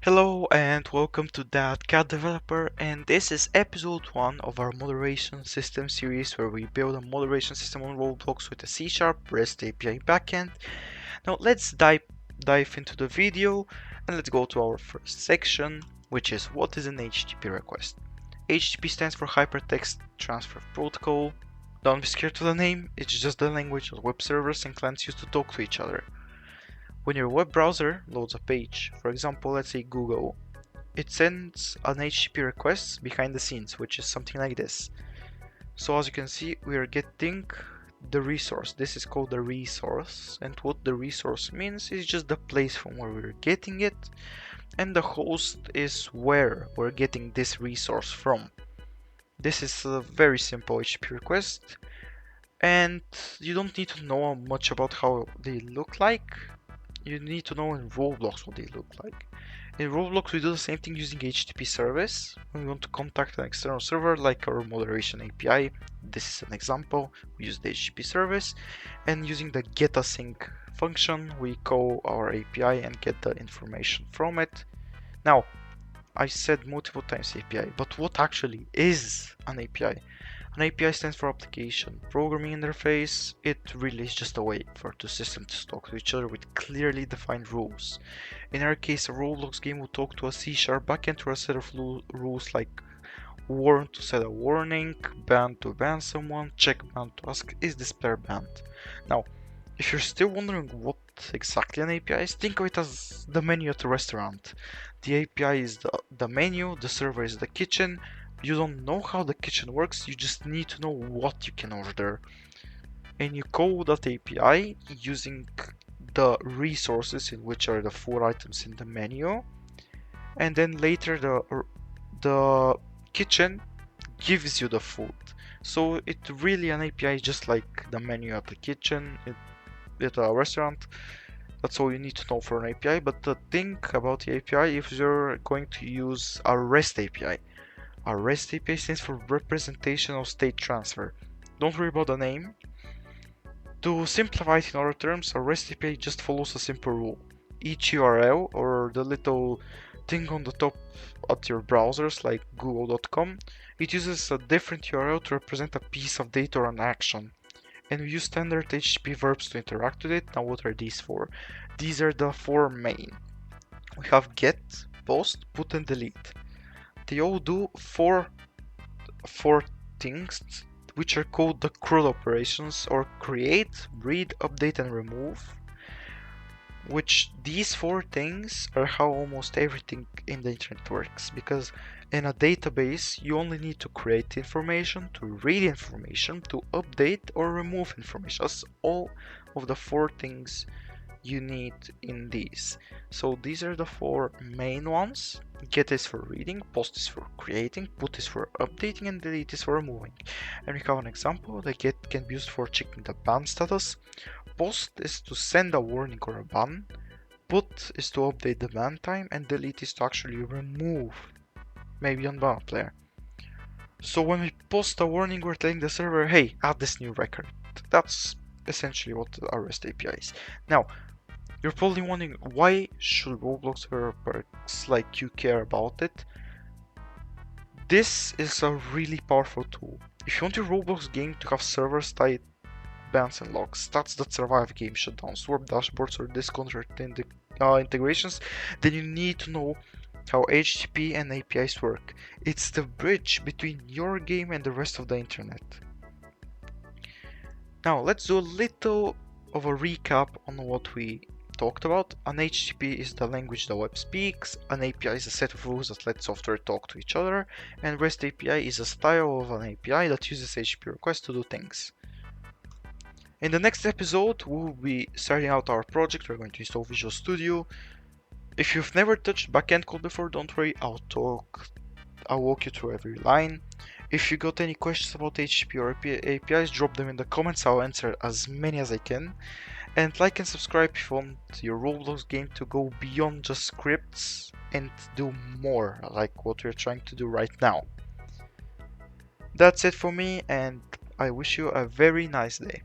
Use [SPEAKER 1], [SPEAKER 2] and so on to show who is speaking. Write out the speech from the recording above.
[SPEAKER 1] Hello and welcome to ThatCatDeveloper, and this is episode 1 of our moderation system series where we build a moderation system on Roblox with a C# REST API backend. Now let's dive into the video and let's go to our first section, which is what is an HTTP request. HTTP stands for Hypertext Transfer Protocol. Don't be scared to the name, it's just the language that web servers and clients use to talk to each other. When your web browser loads a page, for example, let's say Google, it sends an HTTP request behind the scenes, which is something like this. So as you can see, we are getting the resource. This is called the resource, and what the resource means is just the place from where we're getting it, and the host is where we're getting this resource from. This is a very simple HTTP request, and you don't need to know much about how they look like. You need to know in Roblox what they look like. In Roblox we do the same thing using HTTP service. When we want to contact an external server like our moderation API, this is an example, we use the HTTP service, and using the getAsync function we call our API and get the information from it. Now, I said multiple times API, but what actually is an API? An API stands for Application Programming Interface. It really is just a way for two systems to talk to each other with clearly defined rules. In our case, a Roblox game will talk to a C# backend through a set of rules like warn to set a warning, ban to ban someone, check ban to ask is this player banned. Now, if you're still wondering what exactly an API is, think of it as the menu at a restaurant. The API is the menu, the server is the kitchen. You don't know how the kitchen works, you just need to know what you can order. And you call that API using the resources, in which are the 4 items in the menu. And then later the kitchen gives you the food. So it really an API is just like the menu at the kitchen at a restaurant. That's all you need to know for an API. But the thing about the API, if you're going to use a REST API, a REST API stands for Representational State Transfer. Don't worry about the name. To simplify it in other terms, a REST API just follows a simple rule. Each URL, or the little thing on the top at your browsers like google.com, it uses a different URL to represent a piece of data or an action. And we use standard HTTP verbs to interact with it. Now what are these for? These are the 4 main. We have get, post, put and delete. They all do four things which are called the CRUD operations, or create, read, update and remove, which these 4 things are how almost everything in the internet works, because in a database you only need to create information, to read information, to update or remove information. That's all of the 4 things you need in these. So these are the 4 main ones. Get is for reading, post is for creating, put is for updating, and delete is for removing. And we have an example. The get can be used for checking the ban status, post is to send a warning or a ban, put is to update the ban time, and delete is to actually remove maybe unban a player. So when we post a warning, we're telling the server, hey, add this new record. That's essentially what our REST API is. Now, you're probably wondering, why should Roblox developers like you care about it? This is a really powerful tool. If you want your Roblox game to have servers tied bans and logs, stats that survive game shutdowns, warp dashboards, or disconnect integrations, then you need to know how HTTP and APIs work. It's the bridge between your game and the rest of the internet. Now let's do a little of a recap on what we talked about. An HTTP is the language the web speaks, an API is a set of rules that let software talk to each other, and REST API is a style of an API that uses HTTP requests to do things. In the next episode, we'll be starting out our project. We're going to install Visual Studio. If you've never touched backend code before, don't worry, I'll walk you through every line. If you got any questions about HTTP or APIs, drop them in the comments. I'll answer as many as I can. And like and subscribe if you want your Roblox game to go beyond just scripts and do more, like what we're trying to do right now. That's it for me, and I wish you a very nice day.